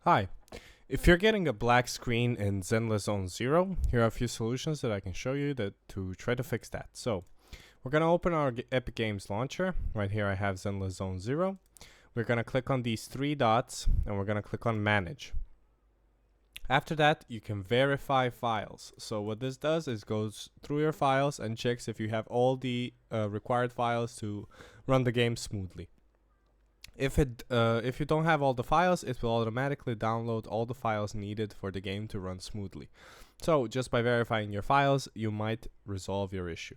Hi. If you're getting a black screen in Zenless Zone 0, here are a few solutions that I can show you to try to fix that. So, we're going to open our Epic Games launcher. Right here I have Zenless Zone 0. We're going to click on these three dots and we're going to click on Manage. After that, you can verify files. So what this does is goes through your files and checks if you have all the required files to run the game smoothly. If you don't have all the files, it will automatically download all the files needed for the game to run smoothly. So just by verifying your files, you might resolve your issue.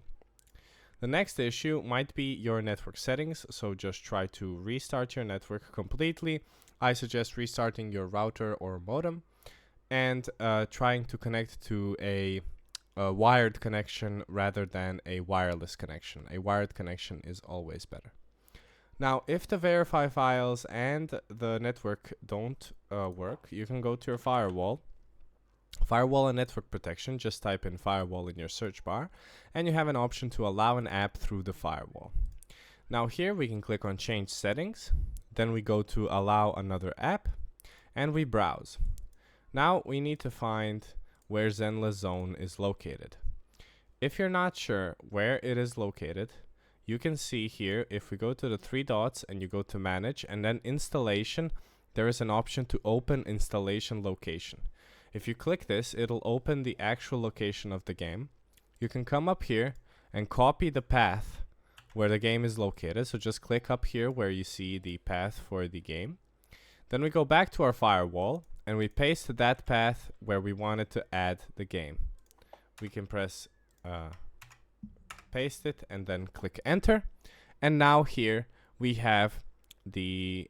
The next issue might be your network settings, so just try to restart your network completely. I suggest restarting your router or modem and trying to connect to a wired connection rather than a wireless connection. A wired connection is always better. Now, if the verify files and the network don't work, you can go to your firewall and network protection. Just type in firewall in your search bar and you have an option to allow an app through the firewall. Now here we can click on change settings, then we go to allow another app and we browse. Now we need to find where Zenless Zone is located. If you're not sure where it is located, you can see here, if we go to the three dots and you go to manage and then installation, there is an option to open installation location. If you click this, it'll open the actual location of the game. You can come up here and copy the path where the game is located. So just click up here where you see the path for the game. Then we go back to our firewall and we paste that path where we wanted to add the game. We can press paste it and then click enter, and now here we have the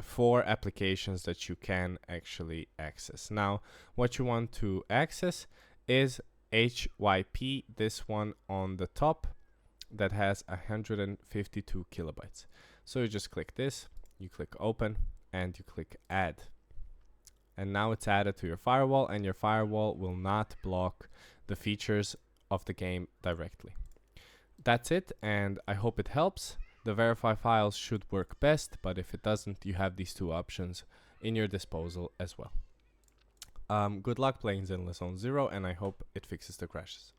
4 applications that you can actually access. Now what you want to access is HYP, this one on the top that has 152 kilobytes. So you just click this, you click open and you click add, and now it's added to your firewall, and your firewall will not block the features of the game directly. That's it, and I hope it helps. The verify files should work best, but if it doesn't, you have these 2 options in your disposal as well. Good luck playing Zenless Zone 0, and I hope it fixes the crashes.